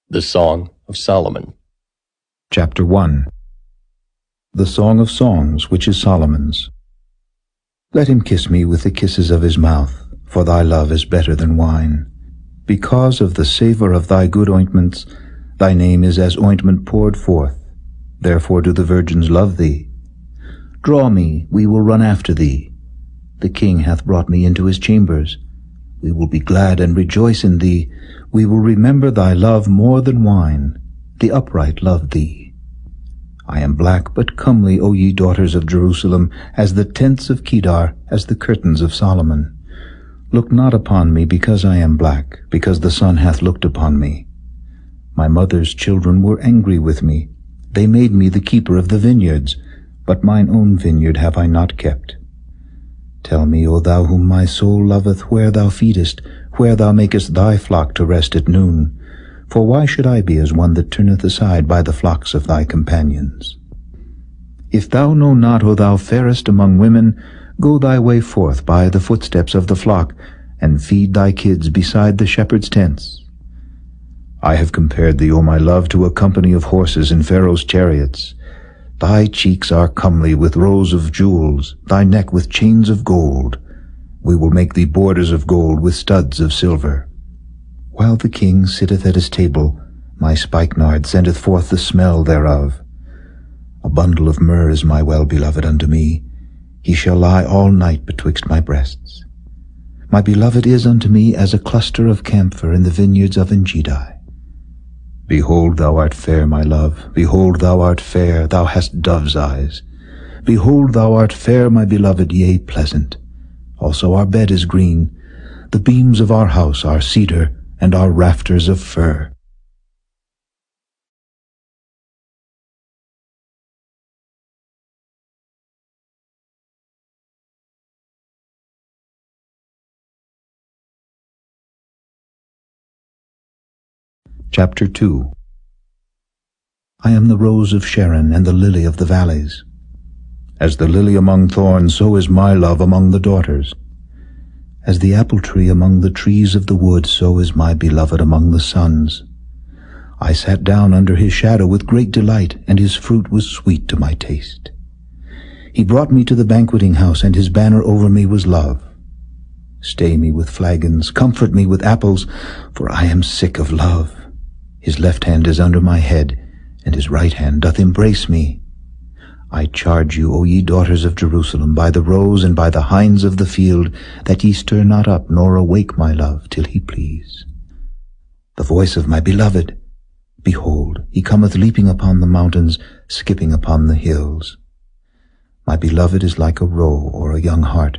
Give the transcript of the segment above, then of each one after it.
The Song of Solomon. Chapter 1. The Song of Songs, which is Solomon's. Let him kiss me with the kisses of his mouth, for thy love is better than wine. Because of the savour of thy good ointments, thy name is as ointment poured forth. Therefore do the virgins love thee. Draw me, we will run after thee. The king hath brought me into his chambers. We will be glad and rejoice in thee. We will remember thy love more than wine. The upright love thee. I am black but comely, O ye daughters of Jerusalem, as the tents of Kedar, as the curtains of Solomon. Look not upon me because I am black, because the sun hath looked upon me. My mother's children were angry with me. They made me the keeper of the vineyards, but mine own vineyard have I not kept. Tell me, O thou whom my soul loveth, where thou feedest, where thou makest thy flock to rest at noon. For why should I be as one that turneth aside by the flocks of thy companions? If thou know not, O thou fairest among women, go thy way forth by the footsteps of the flock, and feed thy kids beside the shepherd's tents. I have compared thee, O my love, to a company of horses in Pharaoh's chariots. Thy cheeks are comely with rows of jewels, thy neck with chains of gold. We will make thee borders of gold with studs of silver. While the king sitteth at his table, my spikenard sendeth forth the smell thereof. A bundle of myrrh is my well-beloved unto me. He shall lie all night betwixt my breasts. My beloved is unto me as a cluster of camphor in the vineyards of Engedi. Behold, thou art fair, my love. Behold, thou art fair, thou hast dove's eyes. Behold, thou art fair, my beloved, yea, pleasant. Also our bed is green. The beams of our house are cedar, and our rafters of fir. Chapter 2. I am the rose of Sharon and the lily of the valleys. As the lily among thorns, so is my love among the daughters. As the apple tree among the trees of the wood, so is my beloved among the sons. I sat down under his shadow with great delight, and his fruit was sweet to my taste. He brought me to the banqueting house, and his banner over me was love. Stay me with flagons, comfort me with apples, for I am sick of love. His left hand is under my head, and his right hand doth embrace me. I charge you, O ye daughters of Jerusalem, by the roes and by the hinds of the field, that ye stir not up nor awake my love till he please. The voice of my beloved, behold, he cometh leaping upon the mountains, skipping upon the hills. My beloved is like a roe or a young hart.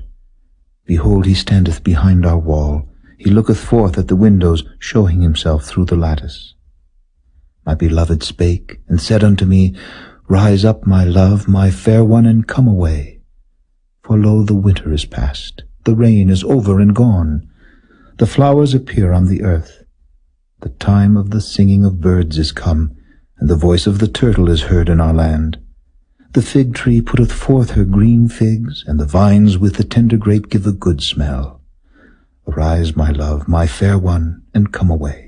Behold, he standeth behind our wall. He looketh forth at the windows, showing himself through the lattice. My beloved spake, and said unto me, Rise up, my love, my fair one, and come away. For lo, the winter is past, the rain is over and gone. The flowers appear on the earth. The time of the singing of birds is come, and the voice of the turtle is heard in our land. The fig tree putteth forth her green figs, and the vines with the tender grape give a good smell. Arise, my love, my fair one, and come away.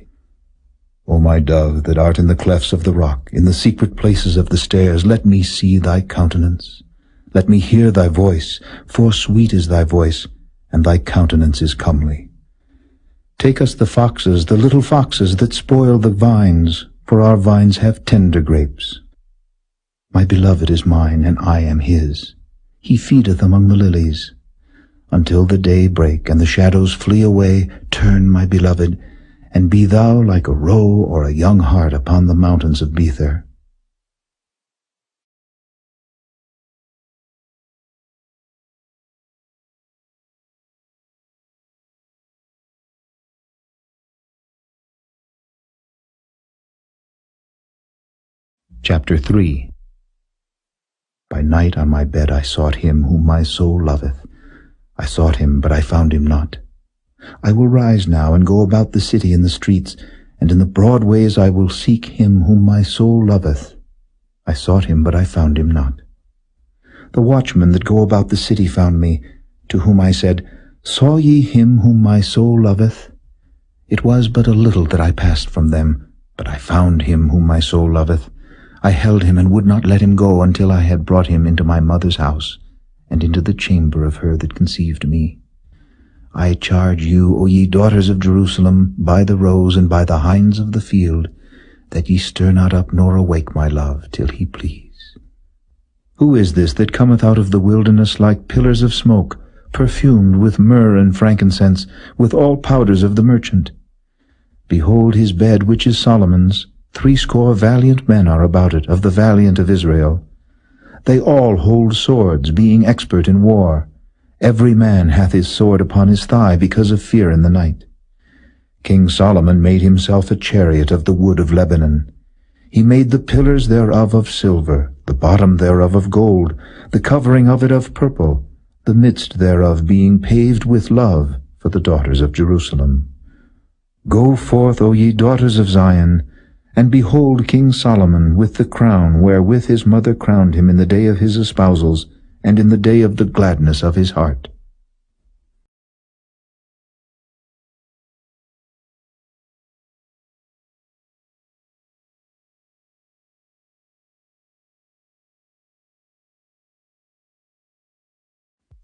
O my dove, that art in the clefts of the rock, in the secret places of the stairs, let me see thy countenance. Let me hear thy voice, for sweet is thy voice, and thy countenance is comely. Take us the foxes, the little foxes that spoil the vines, for our vines have tender grapes. My beloved is mine, and I am his. He feedeth among the lilies. Until the day break, and the shadows flee away, turn, my beloved, and be thou like a roe or a young hart upon the mountains of Bether. Chapter 3. By night on my bed I sought him whom my soul loveth. I sought him, but I found him not. I will rise now and go about the city in the streets, and in the broad ways I will seek him whom my soul loveth. I sought him, but I found him not. The watchmen that go about the city found me, to whom I said, Saw ye him whom my soul loveth? It was but a little that I passed from them. But I found him whom my soul loveth. I held him and would not let him go until I had brought him into my mother's house, and into the chamber of her that conceived me. I charge you, O ye daughters of Jerusalem, by the roes and by the hinds of the field, that ye stir not up nor awake my love till he please. Who is this that cometh out of the wilderness like pillars of smoke, perfumed with myrrh and frankincense, with all powders of the merchant? Behold his bed, which is Solomon's. 80 valiant men are about it, of the valiant of Israel. They all hold swords, being expert in war. Every man hath his sword upon his thigh, because of fear in the night. King Solomon made himself a chariot of the wood of Lebanon. He made the pillars thereof of silver, the bottom thereof of gold, the covering of it of purple, the midst thereof being paved with love for the daughters of Jerusalem. Go forth, O ye daughters of Zion, and behold King Solomon with the crown wherewith his mother crowned him in the day of his espousals, and in the day of the gladness of his heart.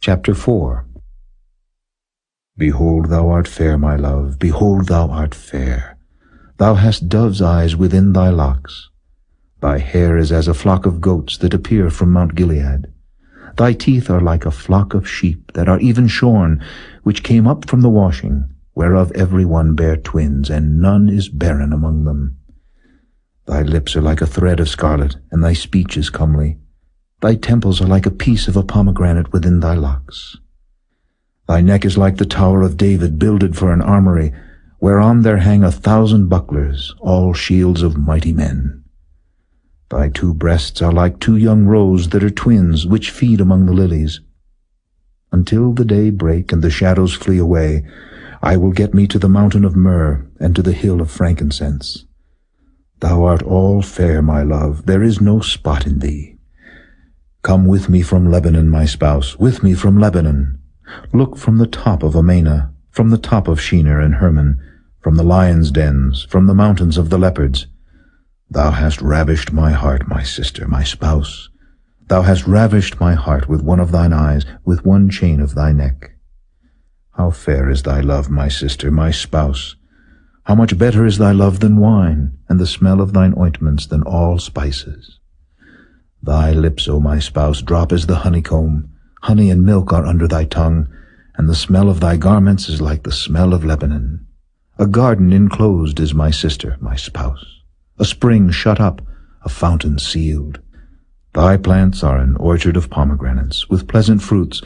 Chapter 4. Behold, thou art fair, my love, behold, thou art fair. Thou hast dove's eyes within thy locks. Thy hair is as a flock of goats that appear from Mount Gilead. Thy teeth are like a flock of sheep that are even shorn, which came up from the washing, whereof every one bare twins, and none is barren among them. Thy lips are like a thread of scarlet, and thy speech is comely. Thy temples are like a piece of a pomegranate within thy locks. Thy neck is like the tower of David builded for an armory, whereon there hang 1,000 bucklers, all shields of mighty men. Thy 2 breasts are like 2 young roes that are twins, which feed among the lilies. Until the day break and the shadows flee away, I will get me to the mountain of myrrh and to the hill of frankincense. Thou art all fair, my love, there is no spot in thee. Come with me from Lebanon, my spouse, with me from Lebanon. Look from the top of Amana, from the top of Shinar and Hermon, from the lions' dens, from the mountains of the leopards. Thou hast ravished my heart, my sister, my spouse. Thou hast ravished my heart with one of thine eyes, with one chain of thy neck. How fair is thy love, my sister, my spouse! How much better is thy love than wine, and the smell of thine ointments than all spices! Thy lips, O my spouse, drop as the honeycomb. Honey and milk are under thy tongue, and the smell of thy garments is like the smell of Lebanon. A garden enclosed is my sister, my spouse. A spring shut up, a fountain sealed. Thy plants are an orchard of pomegranates, with pleasant fruits,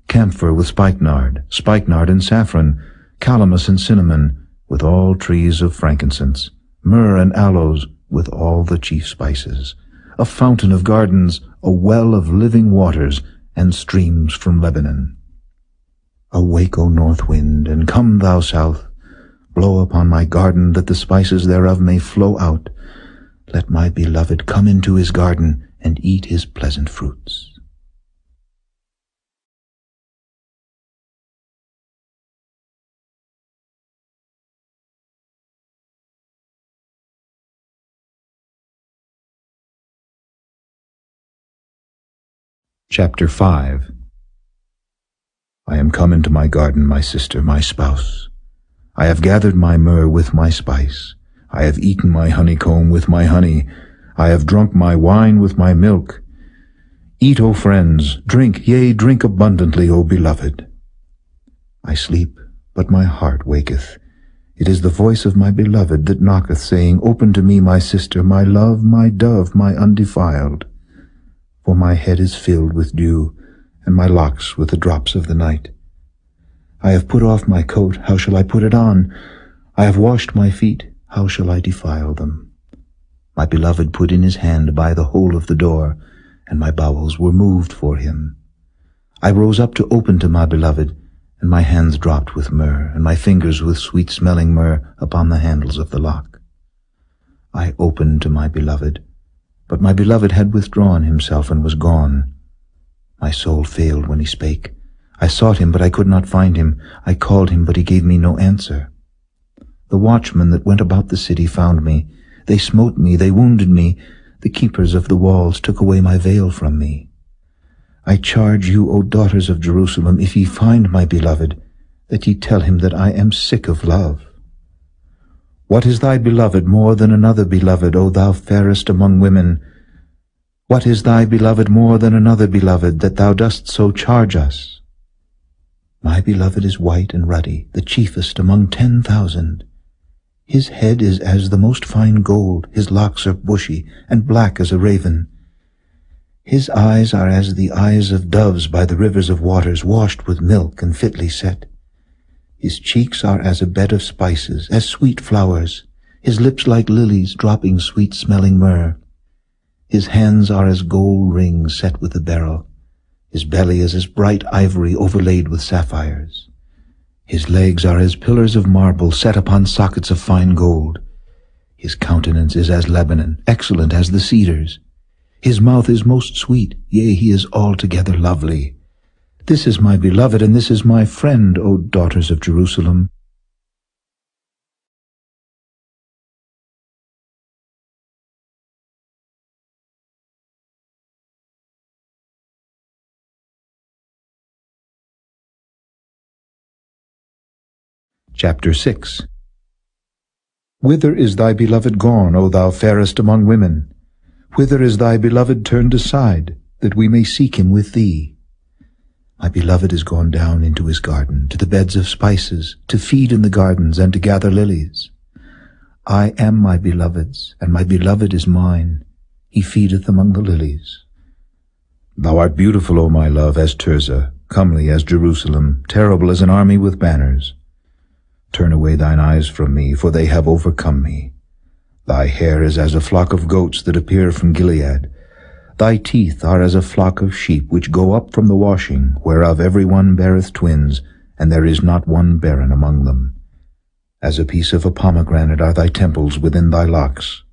camphor with spikenard and saffron, calamus and cinnamon, with all trees of frankincense, myrrh and aloes, with all the chief spices. A fountain of gardens, a well of living waters, and streams from Lebanon. Awake, O north wind, and come thou south. Blow upon my garden, that the spices thereof may flow out. Let my beloved come into his garden, and eat his pleasant fruits. Chapter 5. I am come into my garden, my sister, my spouse. I have gathered my myrrh with my spice. I have eaten my honeycomb with my honey. I have drunk my wine with my milk. Eat, O friends, drink, yea, drink abundantly, O beloved. I sleep, but my heart waketh. It is the voice of my beloved that knocketh, saying, Open to me, my sister, my love, my dove, my undefiled. For my head is filled with dew, and my locks with the drops of the night. I have put off my coat, how shall I put it on? I have washed my feet, how shall I defile them? My beloved put in his hand by the hole of the door, and my bowels were moved for him. I rose up to open to my beloved, and my hands dropped with myrrh, and my fingers with sweet-smelling myrrh upon the handles of the lock. I opened to my beloved, but my beloved had withdrawn himself and was gone. My soul failed when he spake. I sought him, but I could not find him. I called him, but he gave me no answer. The watchmen that went about the city found me. They smote me, they wounded me. The keepers of the walls took away my veil from me. I charge you, O daughters of Jerusalem, if ye find my beloved, that ye tell him that I am sick of love. What is thy beloved more than another beloved, O thou fairest among women? What is thy beloved more than another beloved, that thou dost so charge us? My beloved is white and ruddy, the chiefest among 10,000. His head is as the most fine gold, his locks are bushy, and black as a raven. His eyes are as the eyes of doves by the rivers of waters, washed with milk and fitly set. His cheeks are as a bed of spices, as sweet flowers, his lips like lilies, dropping sweet-smelling myrrh. His hands are as gold rings set with a beryl. His belly is as bright ivory overlaid with sapphires. His legs are as pillars of marble set upon sockets of fine gold. His countenance is as Lebanon, excellent as the cedars. His mouth is most sweet, yea, he is altogether lovely. This is my beloved, and this is my friend, O daughters of Jerusalem. Chapter 6. Whither is thy beloved gone, O thou fairest among women? Whither is thy beloved turned aside, that we may seek him with thee? My beloved is gone down into his garden, to the beds of spices, to feed in the gardens, and to gather lilies. I am my beloved's, and my beloved is mine. He feedeth among the lilies. Thou art beautiful, O my love, as Tirzah, comely as Jerusalem, terrible as an army with banners. Turn away thine eyes from me, for they have overcome me. Thy hair is as a flock of goats that appear from Gilead. Thy teeth are as a flock of sheep which go up from the washing, whereof every one beareth twins, and there is not one barren among them. As a piece of a pomegranate are thy temples within thy locks.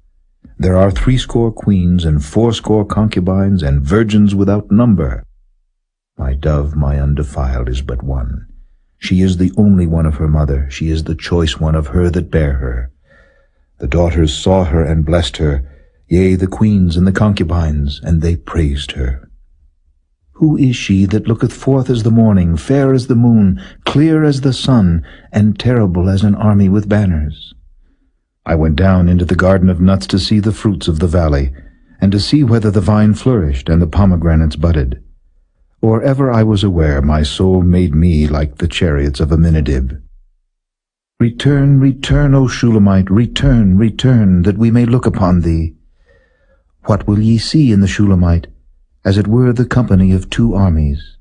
There are 80 queens, and 80 concubines, and virgins without number. My dove, my undefiled, is but one. She is the only one of her mother, she is the choice one of her that bare her. The daughters saw her and blessed her, yea, the queens and the concubines, and they praised her. Who is she that looketh forth as the morning, fair as the moon, clear as the sun, and terrible as an army with banners? I went down into the garden of nuts to see the fruits of the valley, and to see whether the vine flourished and the pomegranates budded. Or ever I was aware, my soul made me like the chariots of Aminadab. Return, return, O Shulamite, return, return, that we may look upon thee. What will ye see in the Shulamite? As it were the company of 2 armies.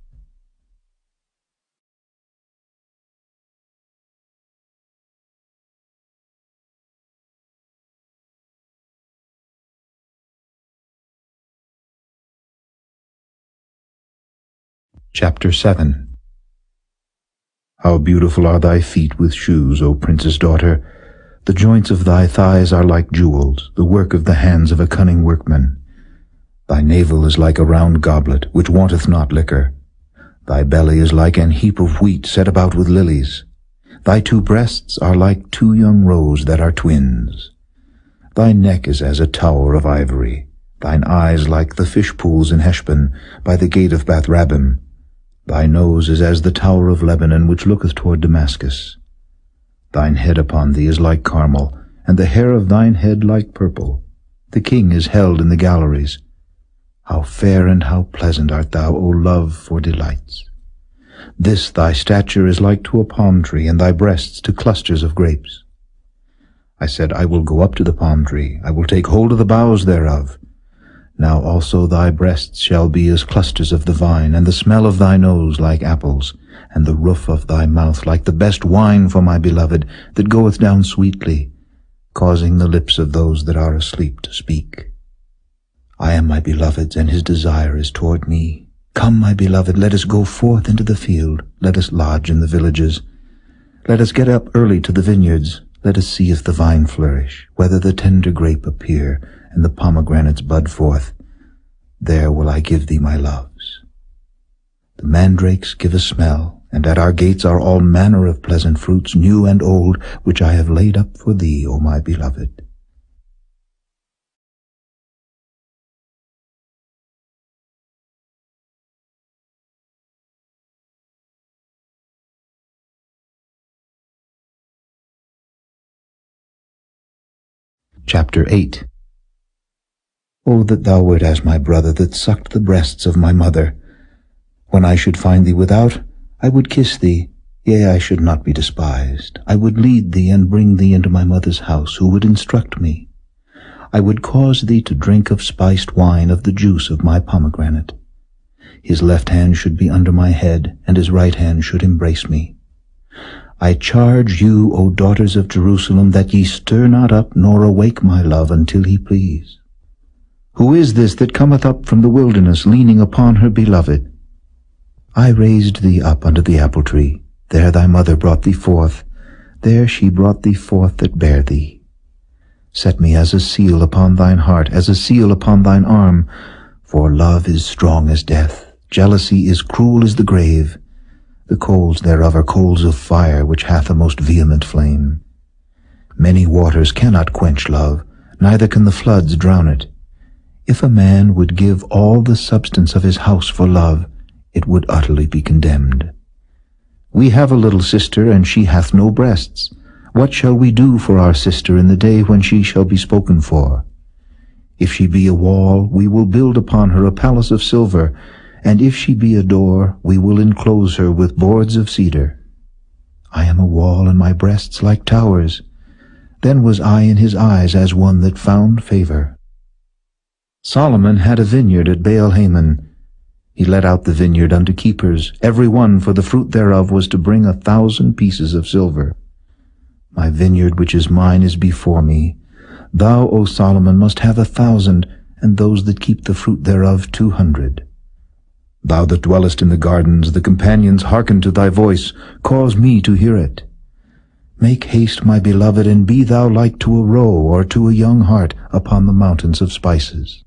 Chapter 7. How beautiful are thy feet with shoes, O princess daughter! The joints of thy thighs are like jewels, the work of the hands of a cunning workman. Thy navel is like a round goblet, which wanteth not liquor. Thy belly is like an heap of wheat set about with lilies. Thy 2 breasts are like 2 young roes that are twins. Thy neck is as a tower of ivory. Thine eyes like the fish pools in Heshbon, by the gate of Bath-rabbim. Thy nose is as the tower of Lebanon, which looketh toward Damascus. Thine head upon thee is like Carmel, and the hair of thine head like purple. The king is held in the galleries. How fair and how pleasant art thou, O love, for delights! This thy stature is like to a palm tree, and thy breasts to clusters of grapes. I said, I will go up to the palm tree, I will take hold of the boughs thereof. Now also thy breasts shall be as clusters of the vine, and the smell of thy nose like apples, and the roof of thy mouth like the best wine for my beloved, that goeth down sweetly, causing the lips of those that are asleep to speak. I am my beloved's, and his desire is toward me. Come, my beloved, let us go forth into the field, let us lodge in the villages. Let us get up early to the vineyards, let us see if the vine flourish, whether the tender grape appear, and the pomegranates bud forth. There will I give thee my loves. The mandrakes give a smell, and at our gates are all manner of pleasant fruits, new and old, which I have laid up for thee, O my beloved. Chapter 8. O that thou wert as my brother that sucked the breasts of my mother! When I should find thee without, I would kiss thee, yea, I should not be despised. I would lead thee and bring thee into my mother's house, who would instruct me. I would cause thee to drink of spiced wine, of the juice of my pomegranate. His left hand should be under my head, and his right hand should embrace me. I charge you, O daughters of Jerusalem, that ye stir not up, nor awake my love, until he please. Who is this that cometh up from the wilderness, leaning upon her beloved? I raised thee up under the apple tree. There thy mother brought thee forth. There she brought thee forth that bare thee. Set me as a seal upon thine heart, as a seal upon thine arm. For love is strong as death, jealousy is cruel as the grave. The coals thereof are coals of fire, which hath a most vehement flame. Many waters cannot quench love, neither can the floods drown it. If a man would give all the substance of his house for love, it would utterly be condemned. We have a little sister, and she hath no breasts. What shall we do for our sister in the day when she shall be spoken for? If she be a wall, we will build upon her a palace of silver, and if she be a door, we will enclose her with boards of cedar. I am a wall, and my breasts like towers. Then was I in his eyes as one that found favor. Solomon had a vineyard at Baal-Hamon. He let out the vineyard unto keepers. Every one for the fruit thereof was to bring 1,000 pieces of silver. My vineyard which is mine is before me. Thou, O Solomon, must have 1,000, and those that keep the fruit thereof 200. Thou that dwellest in the gardens, the companions hearken to thy voice. Cause me to hear it. Make haste, my beloved, and be thou like to a roe or to a young hart upon the mountains of spices.